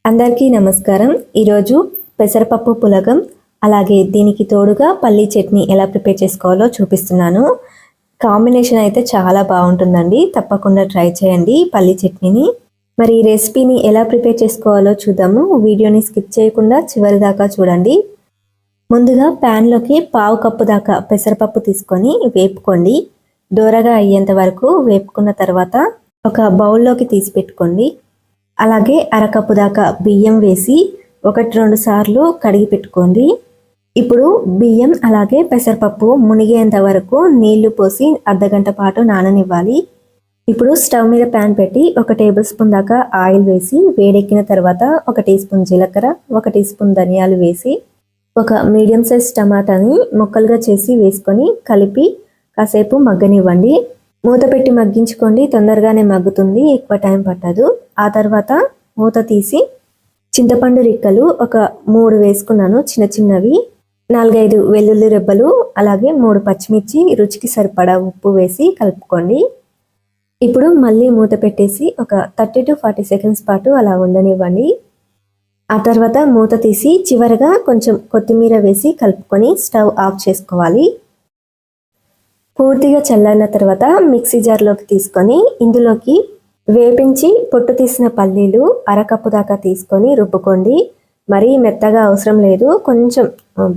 అందరికీ నమస్కారం. ఈరోజు పెసరపప్పు పులగం అలాగే దీనికి తోడుగా పల్లీ చట్నీ ఎలా ప్రిపేర్ చేసుకోవాలో చూపిస్తున్నాను. కాంబినేషన్ అయితే చాలా బాగుంటుందండి. తప్పకుండా ట్రై చేయండి పల్లీ చట్నీని. మరి ఈ రెసిపీని ఎలా ప్రిపేర్ చేసుకోవాలో చూద్దాము. వీడియోని స్కిప్ చేయకుండా చివరి దాకా చూడండి. ముందుగా ప్యాన్లోకి పావు కప్పు దాకా పెసరపప్పు తీసుకొని వేపుకోండి. దోరగా అయ్యేంత వరకు వేపుకున్న తర్వాత ఒక బౌల్లోకి తీసి పెట్టుకోండి. అలాగే అరకప్పు దాకా బియ్యం వేసి 1-2 సార్లు కడిగి పెట్టుకోండి. ఇప్పుడు బియ్యం అలాగే పెసరపప్పు మునిగేంత వరకు నీళ్లు పోసి అర్ధగంట పాటు నాననివ్వాలి. ఇప్పుడు స్టవ్ మీద ప్యాన్ పెట్టి 1 టేబుల్ స్పూన్ దాకా ఆయిల్ వేసి వేడెక్కిన తర్వాత 1 టీ స్పూన్ జీలకర్ర, 1 టీ స్పూన్ ధనియాలు వేసి ఒక మీడియం సైజ్ టమాటాని ముక్కలుగా చేసి వేసుకొని కలిపి కాసేపు మగ్గనివ్వండి. మూత పెట్టి మగ్గించుకోండి. తొందరగానే మగ్గుతుంది, ఎక్కువ టైం పట్టదు. ఆ తర్వాత మూత తీసి చింతపండు రిక్కలు ఒక 3 వేసుకున్నాను, చిన్న చిన్నవి. 4-5 వెల్లుల్లి రెబ్బలు, అలాగే 3 పచ్చిమిర్చి, రుచికి సరిపడా ఉప్పు వేసి కలుపుకోండి. ఇప్పుడు మళ్ళీ మూత పెట్టేసి ఒక 30-40 సెకండ్స్ పాటు అలా ఉండనివ్వండి. ఆ తర్వాత మూత తీసి చివరగా కొంచెం కొత్తిమీర వేసి కలుపుకొని స్టవ్ ఆఫ్ చేసుకోవాలి. పూర్తిగా చల్లారిన తర్వాత మిక్సీ జార్లోకి తీసుకొని ఇందులోకి వేపించి పొట్టు తీసిన పల్లీలు అరకప్పు దాకా తీసుకొని రుబ్బుకోండి. మరీ మెత్తగా అవసరం లేదు, కొంచెం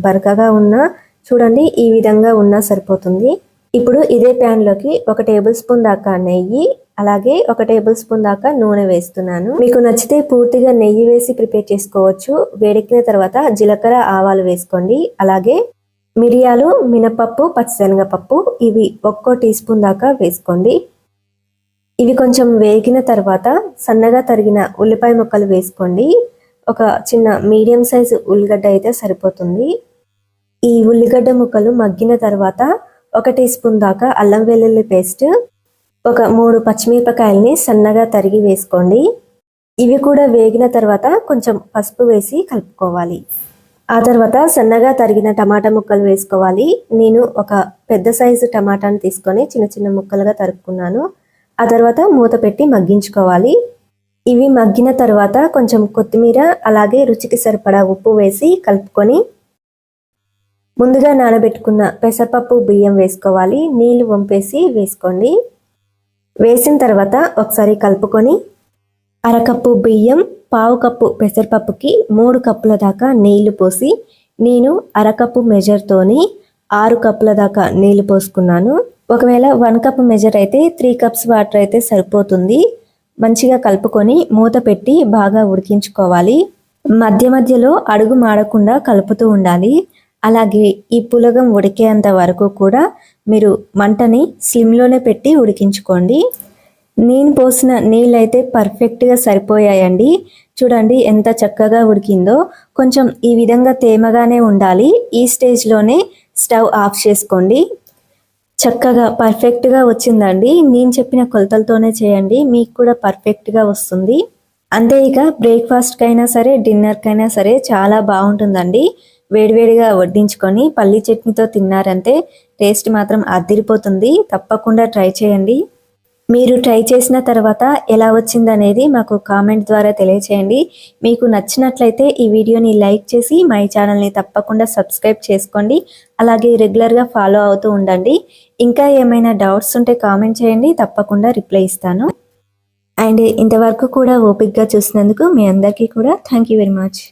బరకగా ఉన్నా చూడండి, ఈ విధంగా ఉన్నా సరిపోతుంది. ఇప్పుడు ఇదే ప్యాన్లోకి 1 టేబుల్ స్పూన్ దాకా నెయ్యి, అలాగే 1 టేబుల్ స్పూన్ దాకా నూనె వేస్తున్నాను. మీకు నచ్చితే పూర్తిగా నెయ్యి వేసి ప్రిపేర్ చేసుకోవచ్చు. వేడెక్కిన తర్వాత జీలకర్ర, ఆవాలు వేసుకోండి. అలాగే మిరియాలు, మినపప్పు, పచ్చిశనగపప్పు ఇవి 1 టీ స్పూన్ దాకా వేసుకోండి. ఇవి కొంచెం వేగిన తర్వాత సన్నగా తరిగిన ఉల్లిపాయ ముక్కలు వేసుకోండి. ఒక చిన్న మీడియం సైజు ఉల్లిగడ్డ అయితే సరిపోతుంది. ఈ ఉల్లిగడ్డ ముక్కలు మగ్గిన తర్వాత 1 టీ స్పూన్ దాకా అల్లం వెల్లుల్లి పేస్ట్, ఒక 3 పచ్చిమిరపకాయల్ని సన్నగా తరిగి వేసుకోండి. ఇవి కూడా వేగిన తర్వాత కొంచెం పసుపు వేసి కలుపుకోవాలి. ఆ తర్వాత సన్నగా తరిగిన టమాటా ముక్కలు వేసుకోవాలి. నేను ఒక పెద్ద సైజు టమాటాను తీసుకొని చిన్న చిన్న ముక్కలుగా తరుక్కున్నాను. ఆ తర్వాత మూత పెట్టి మగ్గించుకోవాలి. ఇవి మగ్గిన తర్వాత కొంచెం కొత్తిమీర, అలాగే రుచికి సరిపడా ఉప్పు వేసి కలుపుకొని ముందుగా నానబెట్టుకున్న పెసరపప్పు, బియ్యం వేసుకోవాలి. నీళ్లు వంపేసి వేసుకోండి. వేసిన తర్వాత ఒకసారి కలుపుకొని అరకప్పు బియ్యం, పావు కప్పు పెసరపప్పుకి 3 కప్పుల దాకా నీళ్లు పోసి, నేను అరకప్పు మెజర్తోని 6 కప్పుల దాకా నీళ్లు పోసుకున్నాను. ఒకవేళ 1 కప్ మెజర్ అయితే 3 కప్స్ వాటర్ అయితే సరిపోతుంది. మంచిగా కలుపుకొని మూత పెట్టి బాగా ఉడికించుకోవాలి. మధ్య మధ్యలో అడుగు మాడకుండా కలుపుతూ ఉండాలి. అలాగే ఈ పులగం ఉడికేంత వరకు కూడా మీరు మంటని స్లిమ్లోనే పెట్టి ఉడికించుకోండి. నేను పోసిన నీళ్ళైతే పర్ఫెక్ట్గా సరిపోయాయండి. చూడండి ఎంత చక్కగా ఉడికిందో. కొంచెం ఈ విధంగా తేమగానే ఉండాలి. ఈ స్టేజ్లోనే స్టవ్ ఆఫ్ చేసుకోండి. చక్కగా పర్ఫెక్ట్గా వచ్చిందండి. నేను చెప్పిన కొలతలతోనే చేయండి, మీకు కూడా పర్ఫెక్ట్గా వస్తుంది. అంతే, ఇక బ్రేక్ఫాస్ట్కైనా సరే, డిన్నర్కైనా సరే చాలా బాగుంటుందండి. వేడివేడిగా వడ్డించుకొని పల్లీ చట్నీతో తిన్నారంటే టేస్ట్ మాత్రం అదిరిపోతుంది. తప్పకుండా ట్రై చేయండి. మీరు ట్రై చేసిన తర్వాత ఎలా వచ్చిందనేది మాకు కామెంట్ ద్వారా తెలియచేయండి. మీకు నచ్చినట్లయితే ఈ వీడియోని లైక్ చేసి మై ఛానల్ని తప్పకుండా సబ్స్క్రైబ్ చేసుకోండి. అలాగే రెగ్యులర్గా ఫాలో అవుతూ ఉండండి. ఇంకా ఏమైనా డౌట్స్ ఉంటే కామెంట్ చేయండి, తప్పకుండా రిప్లై ఇస్తాను. అండ్ ఇంతవరకు కూడా ఓపికగా చూసినందుకు మీ అందరికీ కూడా థ్యాంక్ యూ వెరీ మచ్.